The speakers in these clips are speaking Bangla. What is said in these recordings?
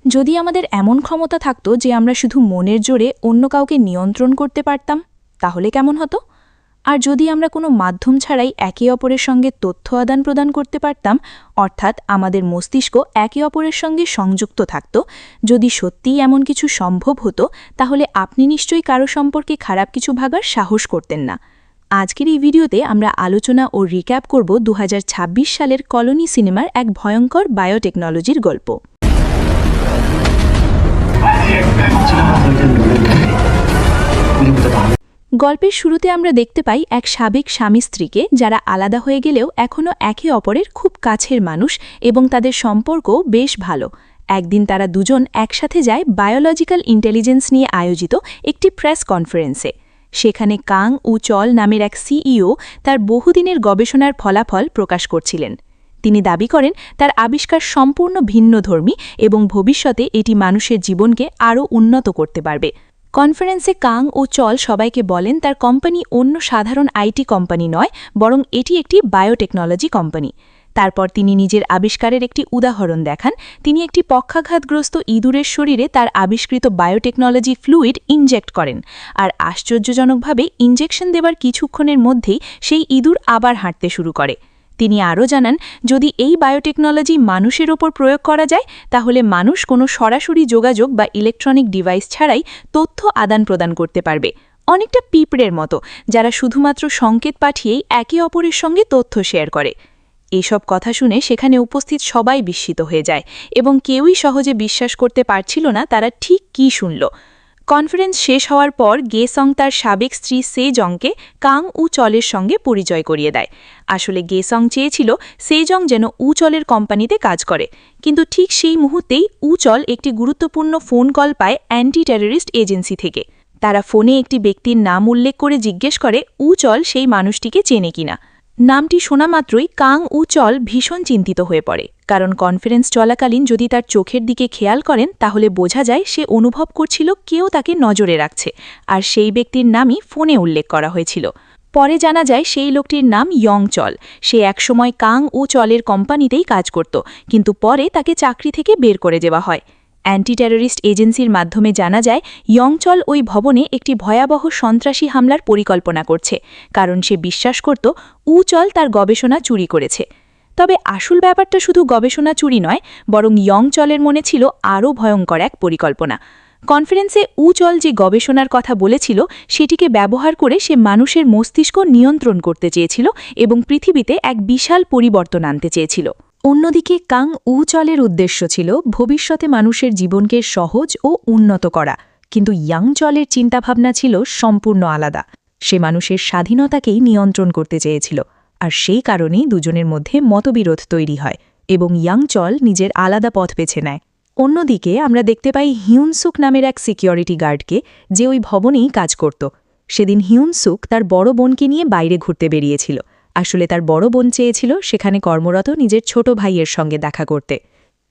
যদি আমাদের এমন ক্ষমতা থাকতো যে আমরা শুধু মনের জোরে অন্য কাউকে নিয়ন্ত্রণ করতে পারতাম, তাহলে কেমন হতো? আর যদি আমরা কোনো মাধ্যম ছাড়াই একে অপরের সঙ্গে তথ্য আদান প্রদান করতে পারতাম, অর্থাৎ আমাদের মস্তিষ্ক একে অপরের সঙ্গে সংযুক্ত থাকত, যদি সত্যিই এমন কিছু সম্ভব হতো, তাহলে আপনি নিশ্চয়ই কারো সম্পর্কে খারাপ কিছু ভাগার সাহস করতেন না। আজকের এই ভিডিওতে আমরা আলোচনা ও রিক্যাপ করব 2026 সালের কলোনি সিনেমার এক ভয়ঙ্কর বায়োটেকনোলজির গল্প। গল্পের শুরুতে আমরা দেখতে পাই এক সাবেক স্বামী স্ত্রীকে, যারা আলাদা হয়ে গেলেও এখনও একে অপরের খুব কাছের মানুষ এবং তাদের সম্পর্ক বেশ ভালো। একদিন তারা দুজন একসাথে যায় বায়োলজিক্যাল ইন্টেলিজেন্স নিয়ে আয়োজিত একটি প্রেস কনফারেন্সে। সেখানে কাং উ চল নামের এক সিইও তার বহুদিনের গবেষণার ফলাফল প্রকাশ করছিলেন। তিনি দাবি করেন তার আবিষ্কার সম্পূর্ণ ভিন্নধর্মী এবং ভবিষ্যতে এটি মানুষের জীবনকে আরও উন্নত করতে পারবে। কনফারেন্সে কাং ও চল সবাইকে বলেন তার কোম্পানি অন্য সাধারণ আইটি কোম্পানি নয়, বরং এটি একটি বায়োটেকনোলজি কোম্পানি। তারপর তিনি নিজের আবিষ্কারের একটি উদাহরণ দেখান। তিনি একটি পক্ষাঘাতগ্রস্ত ইঁদুরের শরীরে তার আবিষ্কৃত বায়োটেকনোলজি ফ্লুইড ইনজেক্ট করেন, আর আশ্চর্যজনকভাবে ইনজেকশন দেবার কিছুক্ষণের মধ্যেই সেই ইঁদুর আবার হাঁটতে শুরু করে। তিনি আরও জানান, যদি এই বায়োটেকনোলজি মানুষের ওপর প্রয়োগ করা যায়, তাহলে মানুষ কোনো সরাসরি যোগাযোগ বা ইলেকট্রনিক ডিভাইস ছাড়াই তথ্য আদান প্রদান করতে পারবে, অনেকটা পিঁপড়ের মতো, যারা শুধুমাত্র সংকেত পাঠিয়েই একে অপরের সঙ্গে তথ্য শেয়ার করে। এইসব কথা শুনে সেখানে উপস্থিত সবাই বিস্মিত হয়ে যায় এবং কেউই সহজে বিশ্বাস করতে পারছিল না তারা ঠিক কী শুনল। কনফারেন্স শেষ হওয়ার পর গেসং তার সাবেক স্ত্রী সেজংকে কাং উ চলের সঙ্গে পরিচয় করিয়ে দেয়। আসলে গেসং চেয়েছিল সেজং যেন উ চলের কোম্পানিতে কাজ করে, কিন্তু ঠিক সেই মুহূর্তেই উ চল একটি গুরুত্বপূর্ণ ফোন কল পায় অ্যান্টি টেররিস্ট এজেন্সি থেকে। তারা ফোনে একটি ব্যক্তির নাম উল্লেখ করে জিজ্ঞেস করে উ চল সেই মানুষটিকে চেনে কিনা। নামটি শোনা মাত্রই কাং উ চল ভীষণ চিন্তিত হয়ে পড়ে, কারণ কনফারেন্স চলাকালীন যদি তার চোখের দিকে খেয়াল করেন তাহলে বোঝা যায় সে অনুভব করছিল কেউ তাকে নজরে রাখছে, আর সেই ব্যক্তির নামই ফোনে উল্লেখ করা হয়েছিল। পরে জানা যায় সেই লোকটির নাম ইয়ং চল। সে একসময় কাং উ চলের কোম্পানিতেই কাজ করত, কিন্তু পরে তাকে চাকরি থেকে বের করে দেওয়া হয়। অ্যান্টি টেররিস্ট এজেন্সির মাধ্যমে জানা যায় ইয়ংচল ওই ভবনে একটি ভয়াবহ সন্ত্রাসী হামলার পরিকল্পনা করছে, কারণ সে বিশ্বাস করত উ চল তার গবেষণা চুরি করেছে। তবে আসল ব্যাপারটা শুধু গবেষণা চুরি নয়, বরং ইয়ংচলের মনে ছিল আরও ভয়ঙ্কর এক পরিকল্পনা। কনফারেন্সে উ চল যে গবেষণার কথা বলেছিল সেটিকে ব্যবহার করে সে মানুষের মস্তিষ্ক নিয়ন্ত্রণ করতে চেয়েছিল এবং পৃথিবীতে এক বিশাল পরিবর্তন আনতে চেয়েছিল। অন্যদিকে কাং উ চলের উদ্দেশ্য ছিল ভবিষ্যতে মানুষের জীবনকে সহজ ও উন্নত করা, কিন্তু ইয়াং চলের চিন্তাভাবনা ছিল সম্পূর্ণ আলাদা। সে মানুষের স্বাধীনতাকেই নিয়ন্ত্রণ করতে চেয়েছিল, আর সেই কারণেই দুজনের মধ্যে মতবিরোধ তৈরি হয় এবং ইয়াং চল নিজের আলাদা পথ বেছে নেয়। অন্যদিকে আমরা দেখতে পাই হিউনসুক নামের এক সিকিউরিটি গার্ডকে, যে ওই ভবনেই কাজ করত। সেদিন হিউনসুক তার বড় বোনকে নিয়ে বাইরে ঘুরতে বেরিয়েছিল। আসলে তার বড় বোন চেয়েছিল সেখানে কর্মরত নিজের ছোট ভাইয়ের সঙ্গে দেখা করতে।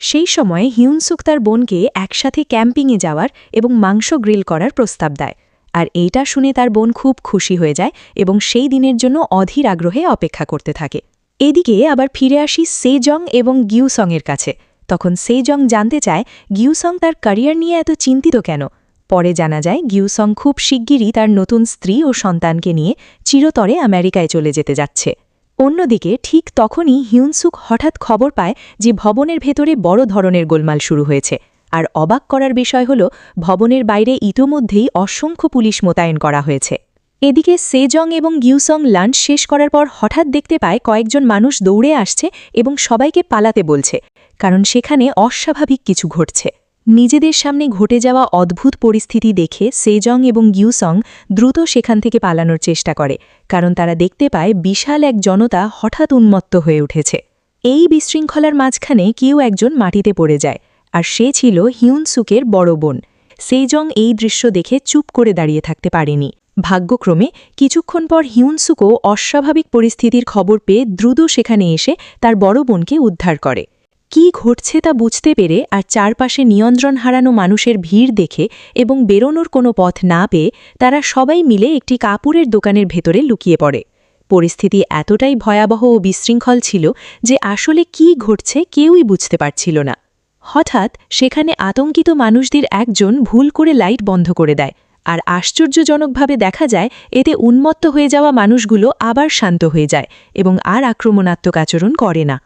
সেই সময়ে হিউনসুক তার বোনকে একসাথে ক্যাম্পিংয়ে যাওয়ার এবং মাংস গ্রিল করার প্রস্তাব দেয়, আর এইটা শুনে তার বোন খুব খুশি হয়ে যায় এবং সেই দিনের জন্য অধীর আগ্রহে অপেক্ষা করতে থাকে। এদিকে আবার ফিরে আসি সেজং এবং গিউসংয়ের কাছে। তখন সেজং জানতে চায় গিউসং তার ক্যারিয়ার নিয়ে এত চিন্তিত কেন। পরে জানা যায় গিউসং খুব শিগগিরই তার নতুন স্ত্রী ও সন্তানকে নিয়ে চিরতরে আমেরিকায় চলে যেতে যাচ্ছে। অন্যদিকে ঠিক তখনই হিউনসুক হঠাৎ খবর পায় যে ভবনের ভেতরে বড় ধরনের গোলমাল শুরু হয়েছে, আর অবাক করার বিষয় হল ভবনের বাইরে ইতোমধ্যেই অসংখ্য পুলিশ মোতায়েন করা হয়েছে। এদিকে সেজং এবং গিউসং লাঞ্চ শেষ করার পর হঠাৎ দেখতে পায় কয়েকজন মানুষ দৌড়ে আসছে এবং সবাইকে পালাতে বলছে, কারণ সেখানে অস্বাভাবিক কিছু ঘটছে। নিজেদের সামনে ঘটে যাওয়া অদ্ভুত পরিস্থিতি দেখে সেজং এবং গিউসং দ্রুত সেখান থেকে পালানোর চেষ্টা করে, কারণ তারা দেখতে পায় বিশাল এক জনতা হঠাৎ উন্মত্ত হয়ে উঠেছে। এই বিশৃঙ্খলার মাঝখানে কেউ একজন মাটিতে পড়ে যায়, আর সে ছিল হিউনসুকের বড় বোন। সেজং এই দৃশ্য দেখে চুপ করে দাঁড়িয়ে থাকতে পারেনি। ভাগ্যক্রমে কিছুক্ষণ পর হিউনসুকও অস্বাভাবিক পরিস্থিতির খবর পেয়ে দ্রুত সেখানে এসে তার বড় বোনকে উদ্ধার করে। কি ঘটছে তা বুঝতে পেরে আর চারপাশে নিয়ন্ত্রণ হারানো মানুষের ভিড় দেখে এবং বেরোনোর কোনো পথ না পেয়ে তারা সবাই মিলে একটি কাপড়ের দোকানের ভেতরে লুকিয়ে পড়ে। পরিস্থিতি এতটাই ভয়াবহ ও বিশৃঙ্খল ছিল যে আসলে কি ঘটছে কেউই বুঝতে পারছিল না। হঠাৎ সেখানে আতঙ্কিত মানুষদের একজন ভুল করে লাইট বন্ধ করে দেয়, আর আশ্চর্যজনকভাবে দেখা যায় এতে উন্মত্ত হয়ে যাওয়া মানুষগুলো আবার শান্ত হয়ে যায় এবং আর আক্রমণাত্মক আচরণ করে না।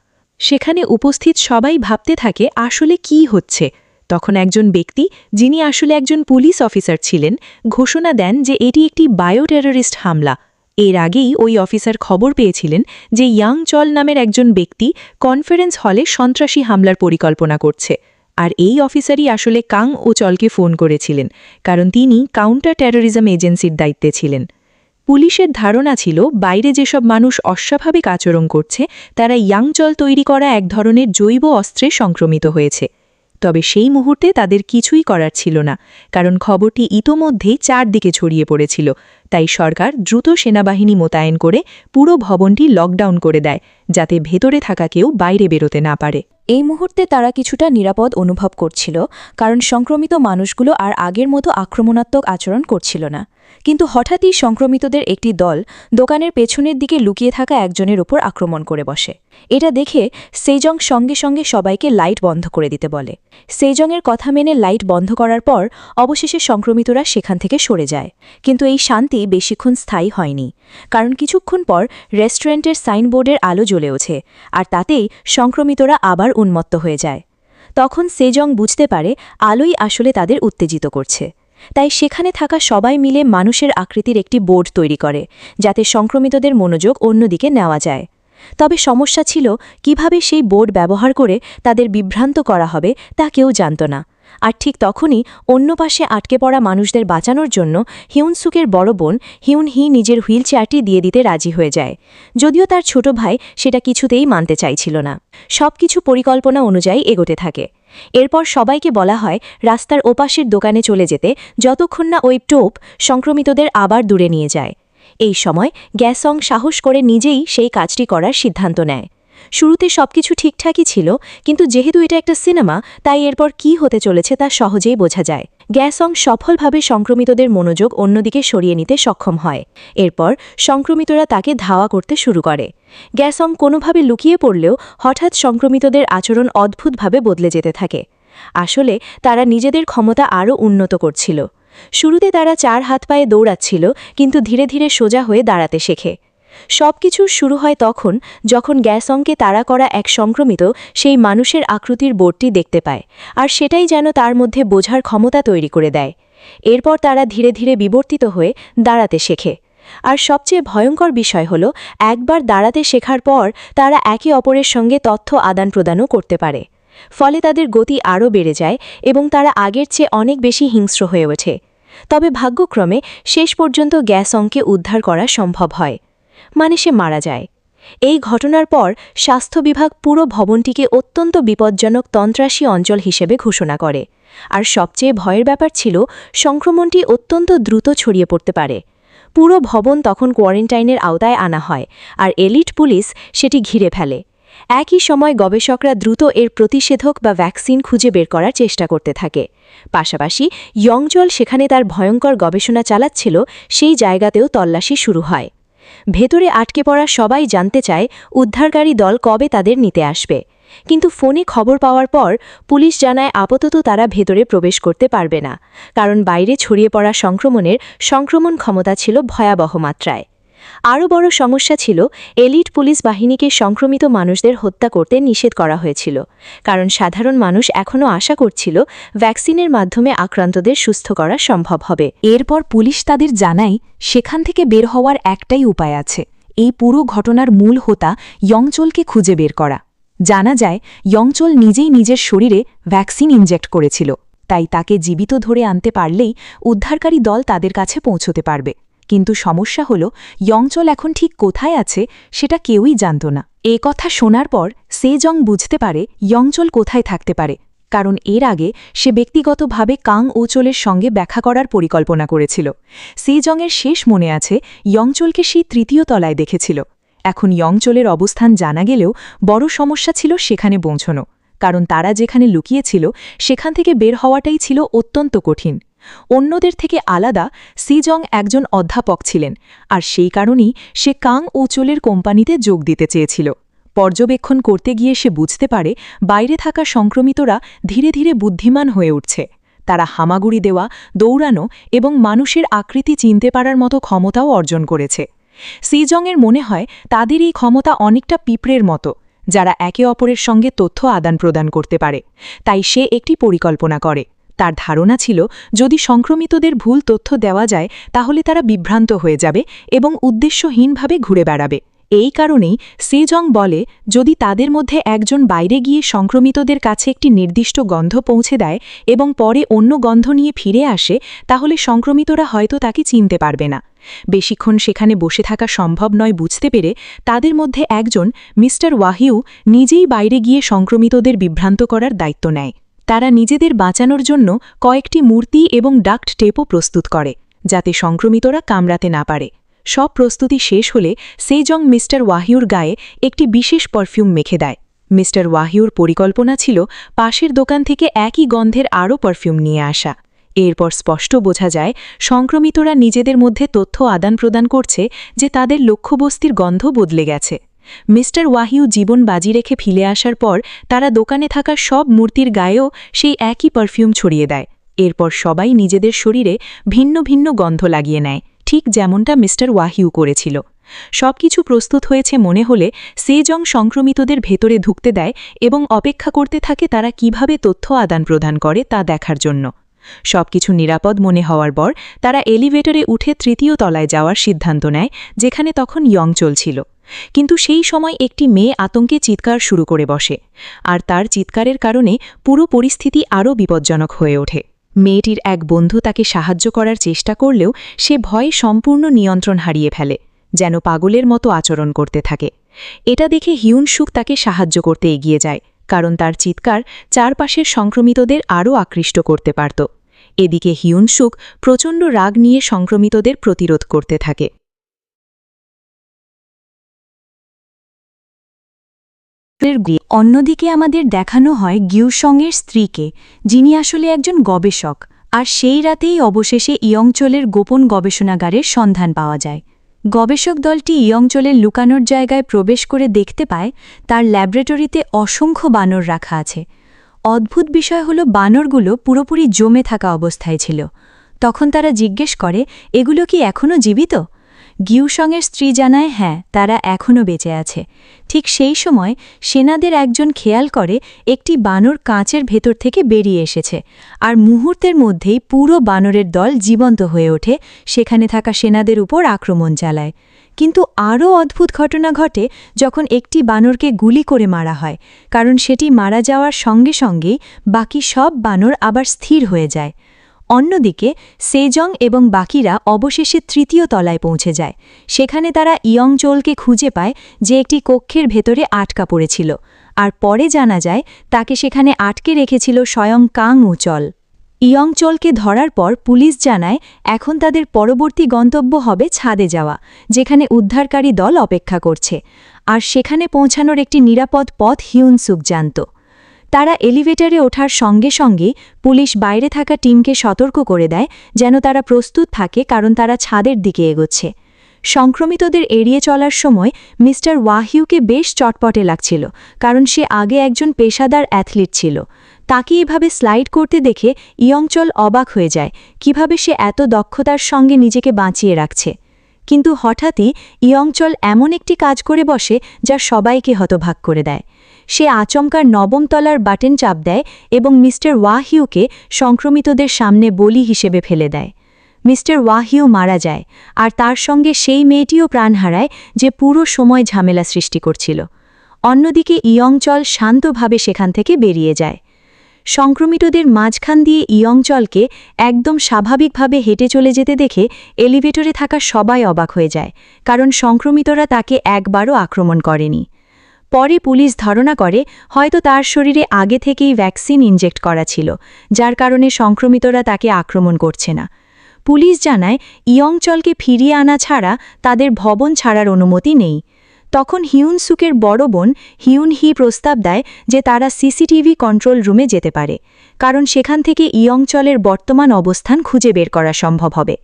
সেখানে উপস্থিত সবাই ভাবতে থাকে আসলে কি হচ্ছে। তখন একজন ব্যক্তি, যিনি আসলে একজন পুলিশ অফিসার ছিলেন, ঘোষণা দেন যে এটি একটি বায়োটেররিস্ট হামলা। এর আগেই ওই অফিসার খবর পেয়েছিলেন যে ইয়াং চল নামের একজন ব্যক্তি কনফারেন্স হলে সন্ত্রাসী হামলার পরিকল্পনা করছে, আর এই অফিসারই আসলে কাং ও চলকে ফোন করেছিলেন, কারণ তিনি কাউন্টার টেরোরিজম এজেন্সির দায়িত্বে ছিলেন। পুলিশের ধারণা ছিল বাইরে যেসব মানুষ অস্বাভাবিক আচরণ করছে তারা ইয়াং চল তৈরি করা এক ধরনের জৈব অস্ত্রে সংক্রমিত হয়েছে। তবে সেই মুহূর্তে তাদের কিছুই করার ছিল না, কারণ খবরটি ইতোমধ্যেই চারদিকে ছড়িয়ে পড়েছিল। তাই সরকার দ্রুত সেনাবাহিনী মোতায়েন করে পুরো ভবনটি লকডাউন করে দেয়, যাতে ভেতরে থাকা কেউ বাইরে বেরোতে না পারে। এই মুহূর্তে তারা কিছুটা নিরাপদ অনুভব করছিল, কারণ সংক্রমিত মানুষগুলো আর আগের মতো আক্রমণাত্মক আচরণ করছিল না। কিন্তু হঠাৎই সংক্রমিতদের একটি দল দোকানের পেছনের দিকে লুকিয়ে থাকা একজনের ওপর আক্রমণ করে বসে। এটা দেখে সেজং সঙ্গে সঙ্গে সবাইকে লাইট বন্ধ করে দিতে বলে। সেজংয়ের কথা মেনে লাইট বন্ধ করার পর অবশেষে সংক্রমিতরা সেখান থেকে সরে যায়। কিন্তু এই শান্তি বেশিক্ষণ স্থায়ী হয়নি, কারণ কিছুক্ষণ পর রেস্টুরেন্টের সাইনবোর্ডের আলো জ্বলে ওঠে, আর তাতেই সংক্রমিতরা আবার উন্মত্ত হয়ে যায়। তখন সেজং বুঝতে পারে আলোই আসলে তাদের উত্তেজিত করছে। তাই সেখানে থাকা সবাই মিলে মানুষের আকৃতির একটি বোর্ড তৈরি করে, যাতে সংক্রমিতদের মনোযোগ অন্যদিকে নেওয়া যায়। তবে সমস্যা ছিল কিভাবে সেই বোর্ড ব্যবহার করে তাদের বিভ্রান্ত করা হবে তা কেউ জানত না। আর ঠিক তখনই অন্য পাশে আটকে পড়া মানুষদের বাঁচানোর জন্য হিউনসুকের বড় বোন হিউন হি নিজের হুইলচেয়ারটি দিয়ে দিতে রাজি হয়ে যায়, যদিও তার ছোট ভাই সেটা কিছুতেই মানতে চাইছিল না। সবকিছু পরিকল্পনা অনুযায়ী এগোতে থাকে। এরপর সবাইকে বলা হয় রাস্তার ওপাশের দোকানে চলে যেতে, যতক্ষণ না ওই টোপ সংক্রমিতদের আবার দূরে নিয়ে যায়। এই সময় গ্যাসং সাহস করে নিজেই সেই কাজটি করার সিদ্ধান্ত নেয়। শুরুতে সবকিছু ঠিকঠাকই ছিল, কিন্তু যেহেতু এটা একটা সিনেমা, তাই এরপর কি হতে চলেছে তা সহজেই বোঝা যায়। গ্যাসং সফলভাবে সংক্রমিতদের মনোযোগ অন্যদিকে সরিয়ে নিতে সক্ষম হয়। এরপর সংক্রমিতরা তাকে ধাওয়া করতে শুরু করে। গ্যাসং কোনোভাবে লুকিয়ে পড়লেও হঠাৎ সংক্রমিতদের আচরণ অদ্ভুতভাবে বদলে যেতে থাকে। আসলে তারা নিজেদের ক্ষমতা আরও উন্নত করছিল। শুরুতে তারা 4 হাত পায়ে দৌড়াচ্ছিল, কিন্তু ধীরে ধীরে সোজা হয়ে দাঁড়াতে শেখে। সবকিছু শুরু হয় তখন যখন গ্যাসংকে তাড়া করা এক সংক্রমিত সেই মানুষের আকৃতির বোর্ডটি দেখতে পায়, আর সেটাই যেন তার মধ্যে বোঝার ক্ষমতা তৈরি করে দেয়। এরপর তারা ধীরে ধীরে বিবর্তিত হয়ে দাঁড়াতে শেখে। আর সবচেয়ে ভয়ঙ্কর বিষয় হল, একবার দাঁড়াতে শেখার পর তারা একে অপরের সঙ্গে তথ্য আদান প্রদানও করতে পারে। ফলে তাদের গতি আরও বেড়ে যায় এবং তারা আগের চেয়ে অনেক বেশি হিংস্র হয়ে ওঠে। তবে ভাগ্যক্রমে শেষ পর্যন্ত গ্যাসংকে উদ্ধার করা সম্ভব হয়, মানে সে মারা যায়। এই ঘটনার পর স্বাস্থ্য বিভাগ পুরো ভবনটিকে অত্যন্ত বিপজ্জনক তন্ত্রাসী অঞ্চল হিসেবে ঘোষণা করে। আর সবচেয়ে ভয়ের ব্যাপার ছিল সংক্রমণটি অত্যন্ত দ্রুত ছড়িয়ে পড়তে পারে। পুরো ভবন তখন কোয়ারেন্টাইনের আওতায় আনা হয়, আর এলিট পুলিশ সেটি ঘিরে ফেলে। একই সময় গবেষকরা দ্রুত এর প্রতিষেধক বা ভ্যাকসিন খুঁজে বের করার চেষ্টা করতে থাকে। পাশাপাশি ইয়ংজল সেখানে তার ভয়ঙ্কর গবেষণা চালাচ্ছিল, সেই জায়গাতেও তল্লাশি শুরু হয়। ভেতরে আটকে পড়া সবাই জানতে চায় উদ্ধারকারী দল কবে তাদের নিতে আসবে, কিন্তু ফোনে খবর পাওয়ার পর পুলিশ জানায় আপাতত তারা ভেতরে প্রবেশ করতে পারবে না, কারণ বাইরে ছড়িয়ে পড়া সংক্রমণ ক্ষমতা ছিল ভয়াবহ মাত্রায়। আরও বড় সমস্যা ছিল এলিট পুলিশ বাহিনীকে সংক্রমিত মানুষদের হত্যা করতে নিষেধ করা হয়েছিল, কারণ সাধারণ মানুষ এখনও আশা করছিল ভ্যাকসিনের মাধ্যমে আক্রান্তদের সুস্থ করা সম্ভব হবে। এরপর পুলিশ তাদের জানায় সেখান থেকে বের হওয়ার একটাই উপায় আছে, এই পুরো ঘটনার মূল হোতা ইয়ংচলকে খুঁজে বের করা। জানা যায় ইয়ংচল নিজেই নিজের শরীরে ভ্যাকসিন ইনজেক্ট করেছিল, তাই তাকে জীবিত ধরে আনতে পারলেই উদ্ধারকারী দল তাদের কাছে পৌঁছতে পারবে। কিন্তু সমস্যা হল ইয়ংচল এখন ঠিক কোথায় আছে সেটা কেউই জানত না। এ কথা শোনার পর সেজং বুঝতে পারে ইয়ংচল কোথায় থাকতে পারে, কারণ এর আগে সে ব্যক্তিগতভাবে কাং ওচলের সঙ্গে দেখা করার পরিকল্পনা করেছিল। সেজংয়ের শেষ মনে আছে ইয়ংচলকে সেই 3য় তলায় দেখেছিল। এখন ইয়ংচলের অবস্থান জানা গেলেও বড় সমস্যা ছিল সেখানে পৌঁছনো, কারণ তারা যেখানে লুকিয়েছিল সেখান থেকে বের হওয়াটাই ছিল অত্যন্ত কঠিন। অন্যদের থেকে আলাদা সিজং একজন অধ্যাপক ছিলেন, আর সেই কারণেই সে কাং ওচলের কোম্পানিতে যোগ দিতে চেয়েছিল। পর্যবেক্ষণ করতে গিয়ে সে বুঝতে পারে বাইরে থাকা সংক্রমিতরা ধীরে ধীরে বুদ্ধিমান হয়ে উঠছে। তারা হামাগুড়ি দেওয়া, দৌড়ানো এবং মানুষের আকৃতি চিনতে পারার মতো ক্ষমতাও অর্জন করেছে। সিজংয়ের মনে হয় তাদের এই ক্ষমতা অনেকটা পিঁপড়ের মতো, যারা একে অপরের সঙ্গে তথ্য আদান প্রদান করতে পারে। তাই সে একটি পরিকল্পনা করে। তার ধারণা ছিল যদি সংক্রমিতদের ভুল তথ্য দেওয়া যায় তাহলে তারা বিভ্রান্ত হয়ে যাবে এবং উদ্দেশ্যহীনভাবে ঘুরে বেড়াবে। এই কারণেই সেজং বলে যদি তাদের মধ্যে একজন বাইরে গিয়ে সংক্রমিতদের কাছে একটি নির্দিষ্ট গন্ধ পৌঁছে দেয় এবং পরে অন্য গন্ধ নিয়ে ফিরে আসে, তাহলে সংক্রমিতরা হয়তো তাকে চিনতে পারবে না। বেশিক্ষণ সেখানে বসে থাকা সম্ভব নয় বুঝতে পেরে তাদের মধ্যে একজন, মিস্টার ওয়াহিউ, নিজেই বাইরে গিয়ে সংক্রমিতদের বিভ্রান্ত করার দায়িত্ব নেয়। তারা নিজেদের বাঁচানোর জন্য কয়েকটি মূর্তি এবং ডাক্ট টেপও প্রস্তুত করে, যাতে সংক্রমিতরা কামড়াতে না পারে। সব প্রস্তুতি শেষ হলে সেজং মিস্টার ওয়াহিউর গায়ে একটি বিশেষ পারফিউম মেখে দেয়। মিস্টার ওয়াহিউর পরিকল্পনা ছিল পাশের দোকান থেকে একই গন্ধের আরও পারফিউম নিয়ে আসা। এরপর স্পষ্ট বোঝা যায় সংক্রমিতরা নিজেদের মধ্যে তথ্য আদান প্রদান করছে যে তাদের লক্ষ্যবস্তির গন্ধ বদলে গেছে। মিস্টার ওয়াহিউ জীবন বাজি রেখে ফিরে আসার পর তারা দোকানে থাকা সব মূর্তির গায়েও সেই একই পারফিউম ছড়িয়ে দেয়। এরপর সবাই নিজেদের শরীরে ভিন্ন ভিন্ন গন্ধ লাগিয়ে নেয়, ঠিক যেমনটা মিস্টার ওয়াহিউ করেছিল। সবকিছু প্রস্তুত হয়েছে মনে হলে সেজং সংক্রমিতদের ভেতরে ঢুকতে দেয় এবং অপেক্ষা করতে থাকে তারা কিভাবে তথ্য আদান প্রদান করে তা দেখার জন্য। সবকিছু নিরাপদ মনে হওয়ার পর তারা এলিভেটরে উঠে তৃতীয় তলায় যাওয়ার সিদ্ধান্ত নেয়, যেখানে তখন ইয়ং চলছিল। কিন্তু সেই সময় একটি মেয়ে আতঙ্কে চিৎকার শুরু করে বসে, আর তার চিৎকারের কারণে পুরো পরিস্থিতি আরও বিপজ্জনক হয়ে ওঠে। মেয়েটির এক বন্ধু তাকে সাহায্য করার চেষ্টা করলেও সে ভয়ে সম্পূর্ণ নিয়ন্ত্রণ হারিয়ে ফেলে, যেন পাগলের মতো আচরণ করতে থাকে। এটা দেখে হিউন সুক তাকে সাহায্য করতে এগিয়ে যায়, কারণ তার চিৎকার চারপাশের সংক্রমিতদের আরও আকৃষ্ট করতে পারত। এদিকে হিউন সুক প্রচণ্ড রাগ নিয়ে সংক্রমিতদের প্রতিরোধ করতে থাকে। অন্যদিকে আমাদের দেখানো হয় গিউসংয়ের স্ত্রীকে, যিনি আসলে একজন গবেষক, আর সেই রাতেই অবশেষে ইয়ংচলের গোপন গবেষণাগারের সন্ধান পাওয়া যায়। গবেষক দলটি ইয়ংচলের লুকানোর জায়গায় প্রবেশ করে দেখতে পায় তার ল্যাবরেটরিতে অসংখ্য বানর রাখা আছে। অদ্ভুত বিষয় হল বানরগুলো পুরোপুরি জমে থাকা অবস্থায় ছিল। তখন তারা জিজ্ঞেস করে, এগুলো কি এখনও জীবিত? গিউসংয়ের স্ত্রী জানায় হ্যাঁ, তারা এখনও বেঁচে আছে। ঠিক সেই সময় সেনাদের একজন খেয়াল করে একটি বানর কাঁচের ভেতর থেকে বেরিয়ে এসেছে, আর মুহূর্তের মধ্যেই পুরো বানরের দল জীবন্ত হয়ে ওঠে, সেখানে থাকা সেনাদের উপর আক্রমণ চালায়। কিন্তু আরও অদ্ভুত ঘটনা ঘটে যখন একটি বানরকে গুলি করে মারা হয়, কারণ সেটি মারা যাওয়ার সঙ্গে সঙ্গেই বাকি সব বানর আবার স্থির হয়ে যায়। অন্যদিকে সেজং এবং বাকিরা অবশেষে তৃতীয় তলায় পৌঁছে যায়। সেখানে তারা ইয়ংচলকে খুঁজে পায়, যে একটি কক্ষের ভেতরে আটকা পড়েছিল, আর পরে জানা যায় তাকে সেখানে আটকে রেখেছিল স্বয়ং কাং উচল। ইয়ংচলকে ধরার পর পুলিশ জানায় এখন তাদের পরবর্তী গন্তব্য হবে ছাদে যাওয়া, যেখানে উদ্ধারকারী দল অপেক্ষা করছে, আর সেখানে পৌঁছানোর একটি নিরাপদ পথ হিউন সুক জানত। তারা এলিভেটরে ওঠার সঙ্গে সঙ্গেই পুলিশ বাইরে থাকা টিমকে সতর্ক করে দেয় যেন তারা প্রস্তুত থাকে, কারণ তারা ছাদের দিকে এগোচ্ছে। সংক্রমিতদের এড়িয়ে চলার সময় মিস্টার ওয়াহিউকে বেশ চটপটে লাগছিল, কারণ সে আগে একজন পেশাদার অ্যাথলিট ছিল। তাকে এভাবে স্লাইড করতে দেখে ইয়ংচল অবাক হয়ে যায় কিভাবে সে এত দক্ষতার সঙ্গে নিজেকে বাঁচিয়ে রাখছে। কিন্তু হঠাৎই ইয়ংচল এমন একটি কাজ করে বসে যা সবাইকে হতবাক করে দেয়। সে আচমকার নবম তলার বাটন চাপ দেয় এবং মিস্টার ওয়াহিউকে সংক্রমিতদের সামনে বলি হিসেবে ফেলে দেয়। মিস্টার ওয়াহিউ মারা যায়, আর তার সঙ্গে সেই মেয়েটিও প্রাণ হারায় যে পুরো সময় ঝামেলা সৃষ্টি করছিল। অন্যদিকে ইয়ংচল শান্তভাবে সেখান থেকে বেরিয়ে যায়। সংক্রমিতদের মাঝখান দিয়ে ইয়ংচলকে একদম স্বাভাবিকভাবে হেঁটে চলে যেতে দেখে এলিভেটরে থাকা সবাই অবাক হয়ে যায়, কারণ সংক্রমিতরা তাকে একবারও আক্রমণ করেনি। পরে পুলিশ ধারণা করে হয়তো তার শরীরে আগে থেকেই ভ্যাকসিন ইনজেক্ট করা ছিল, যার কারণে সংক্রমিতরা তাকে আক্রমণ করছে না। পুলিশ জানায় ইয়ংচলকে ফিরিয়ে আনা ছাড়া তাদের ভবন ছাড়ার অনুমতি নেই। তখন হিউন সুকের বড় বোন হিউন হি প্রস্তাব দেয় যে তারা সিসিটিভি কন্ট্রোল রুমে যেতে পারে, কারণ সেখান থেকে ইয়ংচলের বর্তমান অবস্থান খুঁজে বের করা সম্ভব হবে।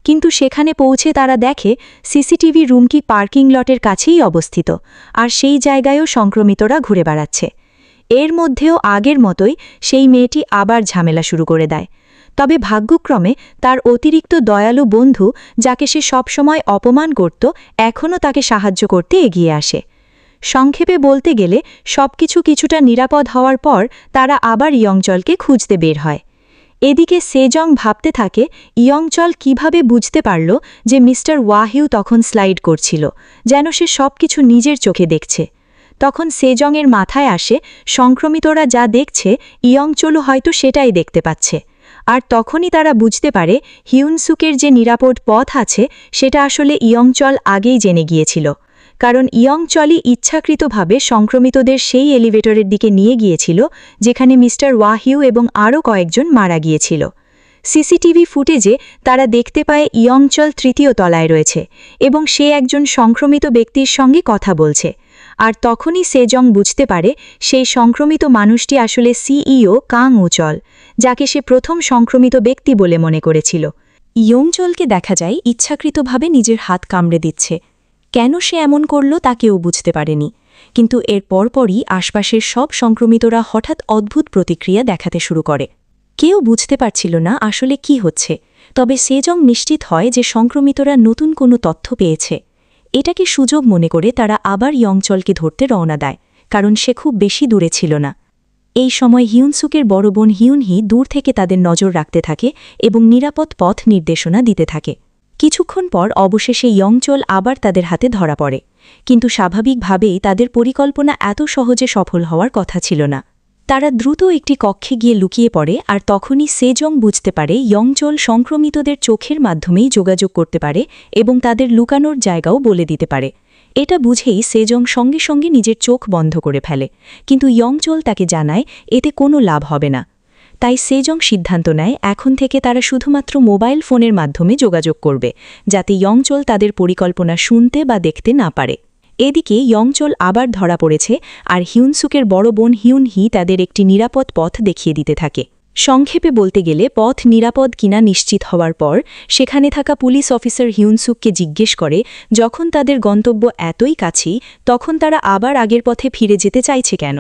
কিন্তু সেখানে পৌঁছে তারা দেখে সিসিটিভি রুমটি পার্কিং লটের কাছেই অবস্থিত, আর সেই জায়গায়ও সংক্রমিতরা ঘুরে বেড়াচ্ছে। এর মধ্যেও আগের মতোই সেই মেয়েটি আবার ঝামেলা শুরু করে দেয়। তবে ভাগ্যক্রমে তার অতিরিক্ত দয়ালু বন্ধু, যাকে সে সবসময় অপমান করত, এখনও তাকে সাহায্য করতে এগিয়ে আসে। সংক্ষেপে বলতে গেলে সবকিছু কিছুটা নিরাপদ হওয়ার পর তারা আবার ইয়ংচলকে খুঁজতে বের হয়। এদিকে সেজং ভাবতে থাকে ইয়ংচল কিভাবে বুঝতে পারল যে মিস্টার ওয়াহিউ তখন স্লাইড করছিল, যেন সে সবকিছু নিজের চোখে দেখছে। তখন সেজংয়ের মাথায় আসে সংক্রমিতরা যা দেখছে ইয়ংচলও হয়তো সেটাই দেখতে পাচ্ছে। আর তখনই তারা বুঝতে পারে হিউনসুকের যে নিরাপদ পথ আছে সেটা আসলে ইয়ংচল আগেই জেনে গিয়েছিল, কারণ ইয়ংচলই ইচ্ছাকৃতভাবে সংক্রমিতদের সেই এলিভেটরের দিকে নিয়ে গিয়েছিল যেখানে মিস্টার ওয়াহিউ এবং আরও কয়েকজন মারা গিয়েছিল। সিসিটিভি ফুটেজে তারা দেখতে পায় ইয়ংচল তৃতীয় তলায় রয়েছে এবং সে একজন সংক্রমিত ব্যক্তির সঙ্গে কথা বলছে। আর তখনই সেজং বুঝতে পারে সেই সংক্রমিত মানুষটি আসলে সিইও কাং উচল, যাকে সে প্রথম সংক্রমিত ব্যক্তি বলে মনে করেছিল। ইয়ংচলকে দেখা যায় ইচ্ছাকৃতভাবে নিজের হাত কামড়ে দিচ্ছে। কেন সে এমন করল তা কেউ বুঝতে পারেনি, কিন্তু এর পরপরই আশপাশের সব সংক্রমিতরা হঠাৎ অদ্ভুত প্রতিক্রিয়া দেখাতে শুরু করে। কেউ বুঝতে পারছিল না আসলে কি হচ্ছে, তবে সেজং নিশ্চিত হয় যে সংক্রমিতরা নতুন কোনো তথ্য পেয়েছে। এটাকে সুযোগ মনে করে তারা আবার ইয়ংচলকে ধরতে রওনা দেয়, কারণ সে খুব বেশি দূরে ছিল না। এই সময় হিউনসুকের বড় বোন হিউনহি দূর থেকে তাদের নজর রাখতে থাকে এবং নিরাপদ পথ নির্দেশনা দিতে থাকে। কিছুক্ষণ পর অবশেষে ইয়ংচল আবার তাদের হাতে ধরা পড়ে, কিন্তু স্বাভাবিকভাবেই তাদের পরিকল্পনা এত সহজে সফল হওয়ার কথা ছিল না। তারা দ্রুত একটি কক্ষে গিয়ে লুকিয়ে পড়ে, আর তখনই সেজং বুঝতে পারে ইয়ংচল সংক্রমিতদের চোখের মাধ্যমেই যোগাযোগ করতে পারে এবং তাদের লুকানোর জায়গাও বলে দিতে পারে। এটা বুঝেই সেজং সঙ্গে সঙ্গে নিজের চোখ বন্ধ করে ফেলে, কিন্তু ইয়ংচল তাকে জানায় এতে কোনো লাভ হবে না। তাই সেজং সিদ্ধান্ত নেয় এখন থেকে তারা শুধুমাত্র মোবাইল ফোনের মাধ্যমে যোগাযোগ করবে, যাতে ইয়ংচল তাদের পরিকল্পনা শুনতে বা দেখতে না পারে। এদিকে ইয়ংচল আবার ধরা পড়েছে, আর হিউনসুকের বড় বোন হিউনহি তাদের একটি নিরাপদ পথ দেখিয়ে দিতে থাকে। সংক্ষেপে বলতে গেলে পথ নিরাপদ কিনা নিশ্চিত হওয়ার পর সেখানে থাকা পুলিশ অফিসার হিউনসুককে জিজ্ঞেস করে যখন তাদের গন্তব্য এতই কাছেই তখন তারা আবার আগের পথে ফিরে যেতে চাইছে কেন।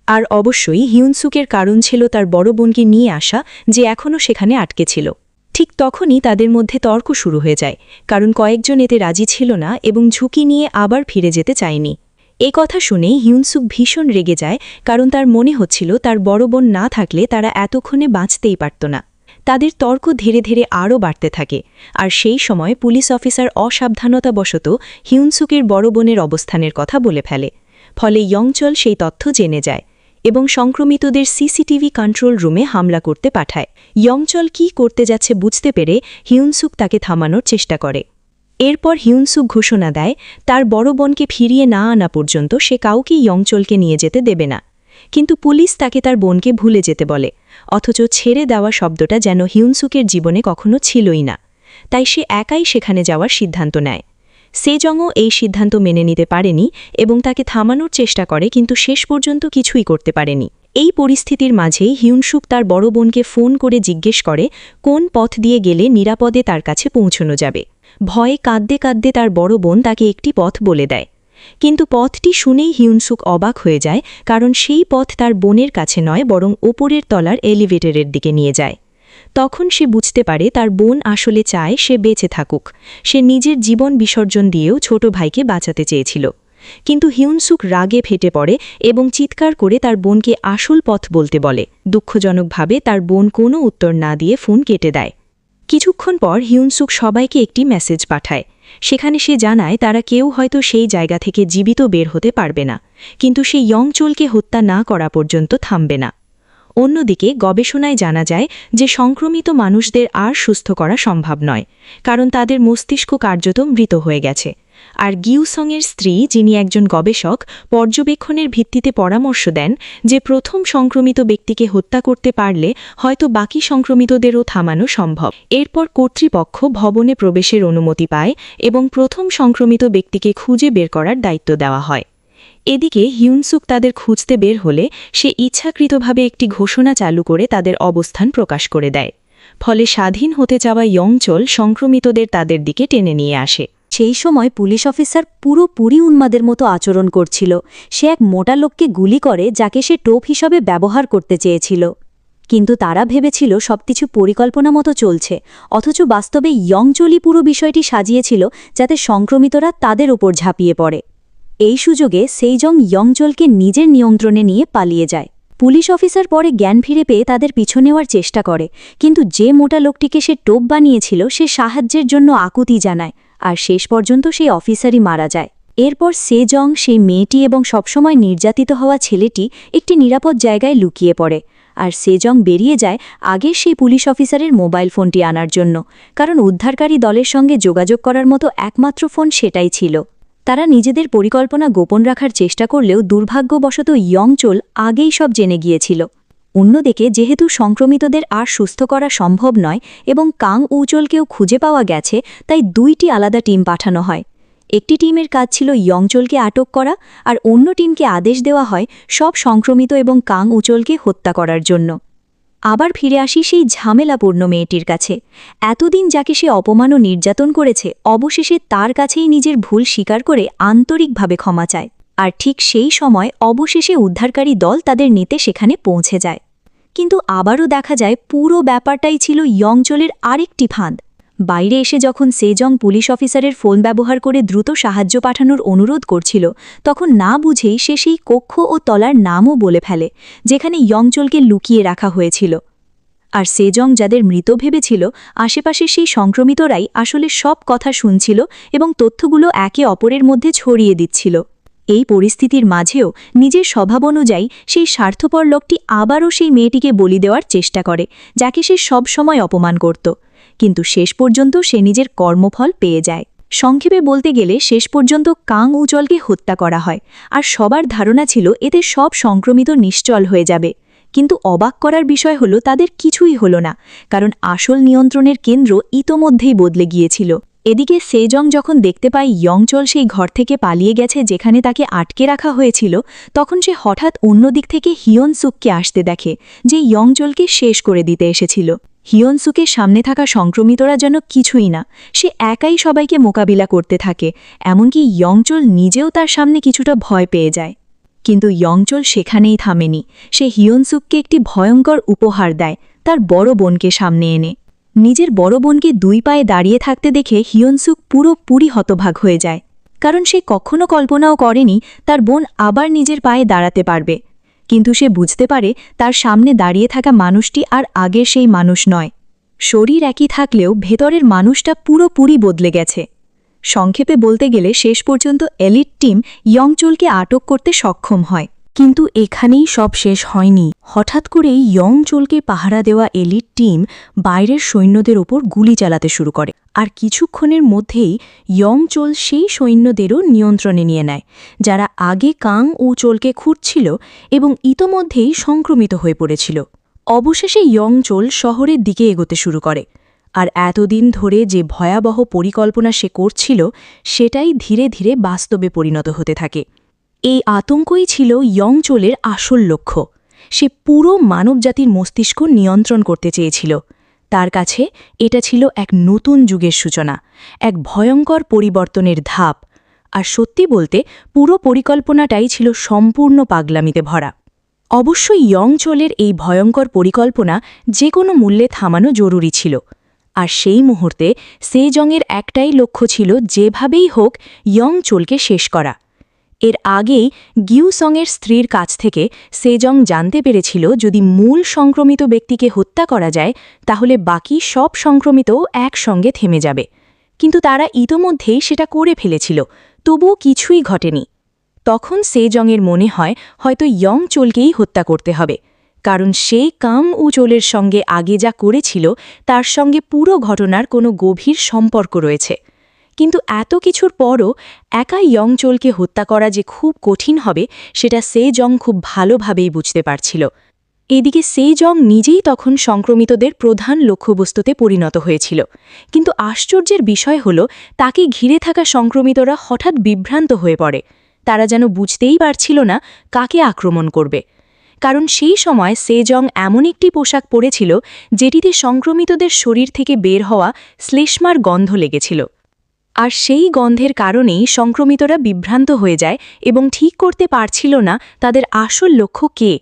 আর অবশ্যই হিউনসুকের কারণ ছিল তার বড় বোনকে নিয়ে আসা, যে এখনও সেখানে আটকে ছিল। ঠিক তখনই তাদের মধ্যে তর্ক শুরু হয়ে যায়, কারণ কয়েকজন এতে রাজি ছিল না এবং ঝুঁকি নিয়ে আবার ফিরে যেতে চায়নি। এ কথা শুনেই হিউনসুক ভীষণ রেগে যায়, কারণ তার মনে হচ্ছিল তার বড় বোন না থাকলে তারা এতক্ষণে বাঁচতেই পারত না। তাদের তর্ক ধীরে ধীরে আরও বাড়তে থাকে, আর সেই সময় পুলিশ অফিসার অসাবধানতাবশত হিউনসুকের বড় বোনের অবস্থানের কথা বলে ফেলে। ফলে ইয়ংচল সেই তথ্য জেনে যায় এবং সংক্রমিতদের সিসিটিভি কন্ট্রোল রুমে হামলা করতে পাঠায়। ইয়ংচল কি করতে যাচ্ছে বুঝতে পেরে হিউনসুক তাকে থামানোর চেষ্টা করে। এরপর হিউনসুক ঘোষণা দেয় তার বড় বোনকে ফিরিয়ে না আনা পর্যন্ত সে কাউকে ইয়ংচলকে নিয়ে যেতে দেবে না। কিন্তু পুলিশ তাকে তার বোনকে ভুলে যেতে বলে, অথচ ছেড়ে দেওয়া শব্দটা যেন হিউনসুকের জীবনে কখনো ছিলই না। তাই সে একাই সেখানে যাওয়ার সিদ্ধান্ত নেয়। সেজংও এই সিদ্ধান্ত মেনে নিতে পারেনি এবং তাকে থামানোর চেষ্টা করে, কিন্তু শেষ পর্যন্ত কিছুই করতে পারেনি। এই পরিস্থিতির মাঝেই হিউনসুক তার বড় বোনকে ফোন করে জিজ্ঞেস করে কোন পথ দিয়ে গেলে নিরাপদে তার কাছে পৌঁছানো যাবে। ভয়ে কাঁদতে কাঁদতে তার বড় বোন তাকে একটি পথ বলে দেয়, কিন্তু পথটি শুনেই হিউনসুক অবাক হয়ে যায়, কারণ সেই পথ তার বোনের কাছে নয় বরং ওপরের তলার এলিভেটরের দিকে নিয়ে যায়। তখন সে বুঝতে পারে তার বোন আসলে চায় সে বেঁচে থাকুক। সে নিজের জীবন বিসর্জন দিয়েও ছোট ভাইকে বাঁচাতে চেয়েছিল। কিন্তু হিউনসুক রাগে ফেটে পড়ে এবং চিৎকার করে তার বোনকে আসল পথ বলতে বলে। দুঃখজনকভাবে তার বোন কোনো উত্তর না দিয়ে ফোন কেটে দেয়। কিছুক্ষণ পর হিউনসুক সবাইকে একটি মেসেজ পাঠায়। সেখানে সে জানায় তারা কেউ হয়তো সেই জায়গা থেকে জীবিত বের হতে পারবে না, কিন্তু সে ইয়ংচলকে হত্যা না করা পর্যন্ত থামবে না। অন্যদিকে গবেষণায় জানা যায় যে সংক্রমিত মানুষদের আর সুস্থ করা সম্ভব নয়, কারণ তাদের মস্তিষ্ক কার্যত মৃত হয়ে গেছে। আর গিউসংয়ের স্ত্রী, যিনি একজন গবেষক, পর্যবেক্ষণের ভিত্তিতে পরামর্শ দেন যে প্রথম সংক্রমিত ব্যক্তিকে হত্যা করতে পারলে হয়তো বাকি সংক্রমিতদেরও থামানো সম্ভব। এরপর কর্তৃপক্ষ ভবনে প্রবেশের অনুমতি পায় এবং প্রথম সংক্রমিত ব্যক্তিকে খুঁজে বের করার দায়িত্ব দেওয়া হয়। এদিকে হিউনসুক তাদের খুঁজতে বের হলে সে ইচ্ছাকৃতভাবে একটি ঘোষণা চালু করে তাদের অবস্থান প্রকাশ করে দেয়। ফলে স্বাধীন হতে চাওয়া ইয়ংচোল সংক্রমিতদের তাদের দিকে টেনে নিয়ে আসে। সেই সময় পুলিশ অফিসার পুরোপুরি উন্মাদের মতো আচরণ করছিল। সে এক মোটা লোককে গুলি করে যাকে সে টোপ হিসাবে ব্যবহার করতে চেয়েছিল। কিন্তু তারা ভেবেছিল সবকিছু পরিকল্পনা মতো চলছে, অথচ বাস্তবে ইয়ংচোলই পুরো বিষয়টি সাজিয়েছিল যাতে সংক্রমিতরা তাদের ওপর ঝাঁপিয়ে পড়ে। এই সুযোগে সেইজং ইয়ংচোলকে নিজের নিয়ন্ত্রণে নিয়ে পালিয়ে যায়। পুলিশ অফিসার পরে জ্ঞান ফিরে পেয়ে তাদের পিছু নেওয়ার চেষ্টা করে, কিন্তু যে মোটা লোকটিকে সে টোপ বানিয়েছিল সে সাহায্যের জন্য আকুতি জানায়, আর শেষ পর্যন্ত সেই অফিসারই মারা যায়। এরপর সেজং, সেই মেয়েটি এবং সবসময় নির্যাতিত হওয়া ছেলেটি একটি নিরাপদ জায়গায় লুকিয়ে পড়ে, আর সেজং বেরিয়ে যায় আগের সেই পুলিশ অফিসারের মোবাইল ফোনটি আনার জন্য, কারণ উদ্ধারকারী দলের সঙ্গে যোগাযোগ করার মতো একমাত্র ফোন সেটাই ছিল। তারা নিজেদের পরিকল্পনা গোপন রাখার চেষ্টা করলেও দুর্ভাগ্যবশত ইয়ংচোল আগেই সব জেনে গিয়েছিল। অন্যদিকে যেহেতু সংক্রমিতদের আর সুস্থ করা সম্ভব নয় এবং কাং উচোলকেও খুঁজে পাওয়া গেছে, তাই 2টি আলাদা টিম পাঠানো হয়। একটি টিমের কাজ ছিল ইয়ংচোলকে আটক করা, আর অন্য টিমকে আদেশ দেওয়া হয় সব সংক্রমিত এবং কাং উচোলকে হত্যা করার জন্য। আবার ফিরে আসি সেই ঝামেলাপূর্ণ মেয়েটির কাছে। এতদিন যাকে সে অপমান ও নির্যাতন করেছে, অবশেষে তার কাছেই নিজের ভুল স্বীকার করে আন্তরিকভাবে ক্ষমা চায়। আর ঠিক সেই সময় অবশেষে উদ্ধারকারী দল তাদের নিতে সেখানে পৌঁছে যায়। কিন্তু আবারও দেখা যায় পুরো ব্যাপারটাই ছিল ইয়ংচোলের আরেকটি ফাঁদ। বাইরে এসে যখন সেজং পুলিশ অফিসারের ফোন ব্যবহার করে দ্রুত সাহায্য পাঠানোর অনুরোধ করছিল, তখন না বুঝেই সে সেই কক্ষ ও তলার নামও বলে ফেলে যেখানে ইয়ংচোলকে লুকিয়ে রাখা হয়েছিল। আর সেজং যাদের মৃত ভেবেছিল, আশেপাশে সেই সংক্রমিতরাই আসলে সব কথা শুনছিল এবং তথ্যগুলো একে অপরের মধ্যে ছড়িয়ে দিচ্ছিল। এই পরিস্থিতির মাঝেও নিজের স্বভাব অনুযায়ী সেই স্বার্থপর লোকটি আবারও সেই মেয়েটিকে বলি দেওয়ার চেষ্টা করে, যাকে সে সব সময় অপমান করত। কিন্তু শেষ পর্যন্ত সে নিজের কর্মফল পেয়ে যায়। সংক্ষেপে বলতে গেলে শেষ পর্যন্ত কাং উচলকে হত্যা করা হয়, আর সবার ধারণা ছিল এতে সব সংক্রমিত নিশ্চল হয়ে যাবে। কিন্তু অবাক করার বিষয় হলো তাদের কিছুই হলো না, কারণ আসল নিয়ন্ত্রণের কেন্দ্র ইতোমধ্যেই বদলে গিয়েছিল। এদিকে সেজং যখন দেখতে পায় ইয়ংচোল সেই ঘর থেকে পালিয়ে গেছে যেখানে তাকে আটকে রাখা হয়েছিল, তখন সে হঠাৎ অন্যদিক থেকে হিয়নসুককে আসতে দেখে, যে ইয়ংচোলকে শেষ করে দিতে এসেছিল। হিয়নসুকের সামনে থাকা সংক্রমিতরা যেন কিছুই না, সে একাই সবাইকে মোকাবিলা করতে থাকে, এমনকি ইয়ংচোল নিজেও তার সামনে কিছুটা ভয় পেয়ে যায়। কিন্তু ইয়ংচোল সেখানেই থামেনি, সে হিয়নসুককে একটি ভয়ঙ্কর উপহার দেয়, তার বড় বোনকে সামনে এনে। নিজের বড় বোনকে 2 পায়ে দাঁড়িয়ে থাকতে দেখে হিয়নসুক পুরোপুরি হতভাগ হয়ে যায়, কারণ সে কখনো কল্পনাও করেনি তার বোন আবার নিজের পায়ে দাঁড়াতে পারবে। কিন্তু সে বুঝতে পারে তার সামনে দাঁড়িয়ে থাকা মানুষটি আর আগের সেই মানুষ নয়। শরীর একই থাকলেও ভেতরের মানুষটা পুরোপুরি বদলে গেছে। সংক্ষেপে বলতে গেলে শেষ পর্যন্ত এলিট টিম ইয়ংচোলকে আটক করতে সক্ষম হয়। কিন্তু এখানেই সব শেষ হয়নি। হঠাৎ করেই ইয়ংচোলকে পাহারা দেওয়া এলিট টিম বাইরের সৈন্যদের ওপর গুলি চালাতে শুরু করে, আর কিছুক্ষণের মধ্যেই ইয়ংচোল সেই সৈন্যদেরও নিয়ন্ত্রণে নিয়ে নেয়, যারা আগে কাং উচোলকে খুঁজছিল এবং ইতোমধ্যেই সংক্রমিত হয়ে পড়েছিল। অবশেষে ইয়ংচোল শহরের দিকে এগোতে শুরু করে, আর এতদিন ধরে যে ভয়াবহ পরিকল্পনা সে করছিল সেটাই ধীরে ধীরে বাস্তবে পরিণত হতে থাকে। এই আতঙ্কই ছিল ইয়ংচোলের আসল লক্ষ্য। সে পুরো মানবজাতির মস্তিষ্ক নিয়ন্ত্রণ করতে চেয়েছিল। তার কাছে এটা ছিল এক নতুন যুগের সূচনা, এক ভয়ঙ্কর পরিবর্তনের ধাপ। আর সত্যি বলতে পুরো পরিকল্পনাটাই ছিল সম্পূর্ণ পাগলামিতে ভরা। অবশ্যই ইয়ংচোলের এই ভয়ঙ্কর পরিকল্পনা যে কোনো মূল্যে থামানো জরুরি ছিল। আর সেই মুহূর্তে সেজংয়ের একটাই লক্ষ্য ছিল যেভাবেই হোক ইয়ংচোলকে শেষ করা। এর আগেই গিউসংয়ের স্ত্রীর কাছ থেকে সেজং জানতে পেরেছিল যদি মূল সংক্রমিত ব্যক্তিকে হত্যা করা যায় তাহলে বাকি সব সংক্রমিতও একসঙ্গে থেমে যাবে। কিন্তু তারা ইতোমধ্যেই সেটা করে ফেলেছিল, তবুও কিছুই ঘটেনি। তখন সেজংয়ের মনে হয় হয়তো ইয়ংচোলকেই হত্যা করতে হবে, কারণ সে কাং উচোলের সঙ্গে আগে যা করেছিল তার সঙ্গে পুরো ঘটনার কোনো গভীর সম্পর্ক রয়েছে। কিন্তু এত কিছুর পরও একা ইয়ংচোলকে হত্যা করা যে খুব কঠিন হবে সেটা সেজং খুব ভালোভাবেই বুঝতে পারছিল। এদিকে সেজং নিজেই তখন সংক্রমিতদের প্রধান লক্ষ্যবস্তুতে পরিণত হয়েছিল। কিন্তু আশ্চর্যের বিষয় হল তাকে ঘিরে থাকা সংক্রমিতরা হঠাৎ বিভ্রান্ত হয়ে পড়ে। তারা যেন বুঝতেই পারছিল না কাকে আক্রমণ করবে। কারণ সেই সময় সেজং এমন একটি পোশাক পরেছিল যেটিতে সংক্রমিতদের শরীর থেকে বের হওয়া শ্লেষ্মার গন্ধ লেগেছিল। আর সেই গন্ধের কারণেই সংক্রমিতরা বিভ্রান্ত হয়ে যায় এবং ঠিক করতে পারছিল না তাদের আসল লক্ষ্য কে।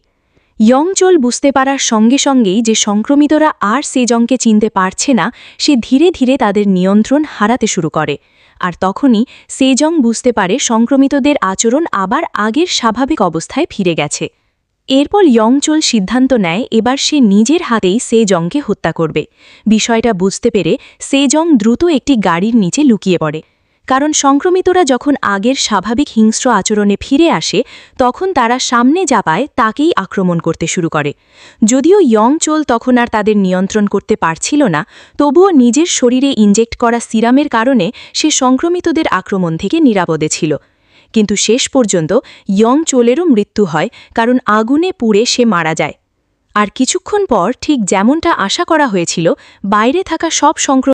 ইয়ংচোল বুঝতে পারার সঙ্গে সঙ্গেই যে সংক্রমিতরা আর সেজংকে চিনতে পারছে না, সে ধীরে ধীরে তাদের নিয়ন্ত্রণ হারাতে শুরু করে। আর তখনই সেজং বুঝতে পারে সংক্রমিতদের আচরণ আবার আগের স্বাভাবিক অবস্থায় ফিরে গেছে। এরপর ইয়ংচোল সিদ্ধান্ত নেয় এবার সে নিজের হাতেই সেজংকে হত্যা করবে। বিষয়টা বুঝতে পেরে সেজং দ্রুত একটি গাড়ির নিচে লুকিয়ে পড়ে। কারণ সংক্রমিতরা যখন আগের স্বাভাবিক হিংস্র আচরণে ফিরে আসে তখন তারা সামনে যা পায় তাকেই আক্রমণ করতে শুরু করে। যদিও ইয়ংচোল তখন আর তাদের নিয়ন্ত্রণ করতে পারছিল না, তবুও নিজের শরীরে ইনজেক্ট করা সিরামের কারণে সে সংক্রমিতদের আক্রমণ থেকে নিরাপদে ছিল। কিন্তু শেষ পর্যন্ত ইয়ংচোলেরও মৃত্যু হয়, কারণ আগুনে পুড়ে সে মারা যায়। আর কিছুক্ষণ পর ঠিক যেমনটা আশা করা হয়েছিল, বাইরে থাকা সব সংক্রমিত